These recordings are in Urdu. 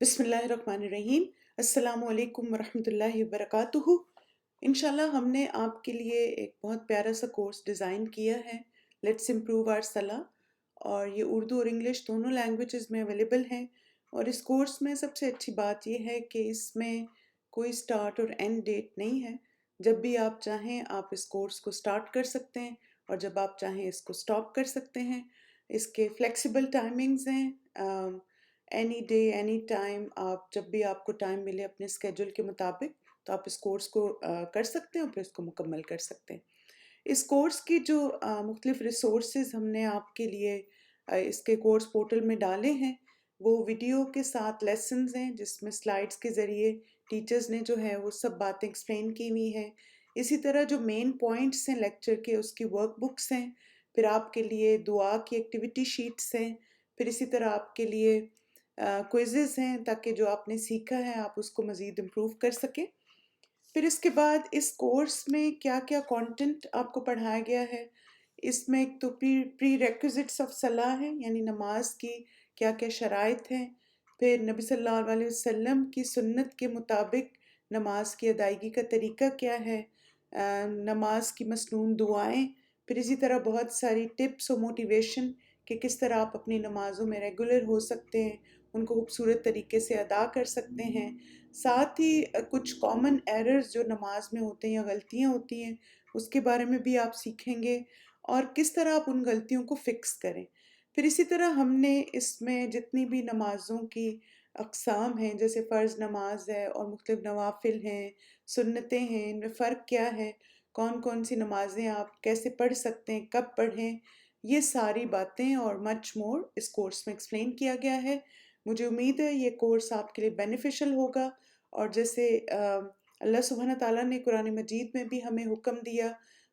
بسم اللہ الرحمن الرحیم۔ السلام علیکم ورحمۃ اللہ وبرکاتہ۔ انشاءاللہ ہم نے آپ کے لیے ایک بہت پیارا سا کورس ڈیزائن کیا ہے، لیٹس امپروو آر صلاح، اور یہ اردو اور انگلش دونوں لینگویجز میں اویلیبل ہیں۔ اور اس کورس میں سب سے اچھی بات یہ ہے کہ اس میں کوئی سٹارٹ اور اینڈ ڈیٹ نہیں ہے۔ جب بھی آپ چاہیں آپ اس کورس کو سٹارٹ کر سکتے ہیں، اور جب آپ چاہیں اس کو سٹاپ کر سکتے ہیں۔ اس کے فلیکسیبل ٹائمنگز ہیں، اینی ڈے اینی ٹائم، آپ جب بھی آپ کو ٹائم ملے اپنے اسکیجول کے مطابق تو آپ اس کورس کو کر سکتے ہیں اور پھر اس کو مکمل کر سکتے ہیں۔ اس کورس کی جو مختلف ریسورسز ہم نے آپ کے لیے اس کے کورس پورٹل میں ڈالے ہیں، وہ ویڈیو کے ساتھ لیسنز ہیں جس میں سلائڈز کے ذریعے ٹیچرز نے جو ہے وہ سب باتیں ایکسپلین کی ہوئی ہیں۔ اسی طرح جو مین پوائنٹس ہیں لیکچر کے، اس کی ورک بکس ہیں، پھر آپ کے لیے دعا کی ایکٹیویٹی شیٹس ہیں، پھر اسی طرح آپ کے لیے کوئزز ہیں تاکہ جو آپ نے سیکھا ہے آپ اس کو مزید امپروو کر سکیں۔ پھر اس کے بعد اس کورس میں کیا کیا کانٹینٹ آپ کو پڑھایا گیا ہے، اس میں ایک تو پری ریکوزٹس آف صلاح ہے، یعنی نماز کی کیا کیا شرائط ہیں، پھر نبی صلی اللہ علیہ وسلم کی سنت کے مطابق نماز کی ادائیگی کا طریقہ کیا ہے، نماز کی مسنون دعائیں، پھر اسی طرح بہت ساری ٹپس و موٹیویشن کہ کس طرح آپ اپنی نمازوں میں ریگولر ہو سکتے ہیں، ان کو خوبصورت طریقے سے ادا کر سکتے ہیں۔ ساتھ ہی کچھ کامن ایررز جو نماز میں ہوتے ہیں یا غلطیاں ہوتی ہیں اس کے بارے میں بھی آپ سیکھیں گے، اور کس طرح آپ ان غلطیوں کو فکس کریں۔ پھر اسی طرح ہم نے اس میں جتنی بھی نمازوں کی اقسام ہیں، جیسے فرض نماز ہے اور مختلف نوافل ہیں، سنتیں ہیں، ان میں فرق کیا ہے، کون کون سی نمازیں آپ کیسے پڑھ سکتے ہیں، کب پڑھیں، یہ ساری باتیں اور مچ مور اس کورس میں ایکسپلین کیا گیا ہے۔ مجھے امید ہے یہ کورس آپ کے لیے بینیفیشل ہوگا، اور جیسے اللہ سبحانہ تعالیٰ نے قرآن مجید میں بھی ہمیں حکم دیا،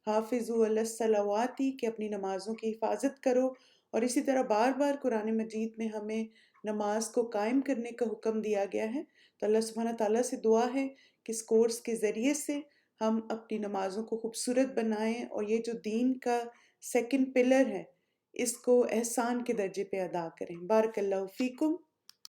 حافظوا علی الصلوات، کہ اپنی نمازوں کی حفاظت کرو، اور اسی طرح بار بار قرآن مجید میں ہمیں نماز کو قائم کرنے کا حکم دیا گیا ہے۔ تو اللہ سبحانہ تعالیٰ سے دعا ہے کہ اس کورس کے ذریعے سے ہم اپنی نمازوں کو خوبصورت بنائیں، اور یہ جو دین کا سیکنڈ پلر ہے اس کو احسان کے درجے پہ ادا کریں۔ بارک اللہ فیکم۔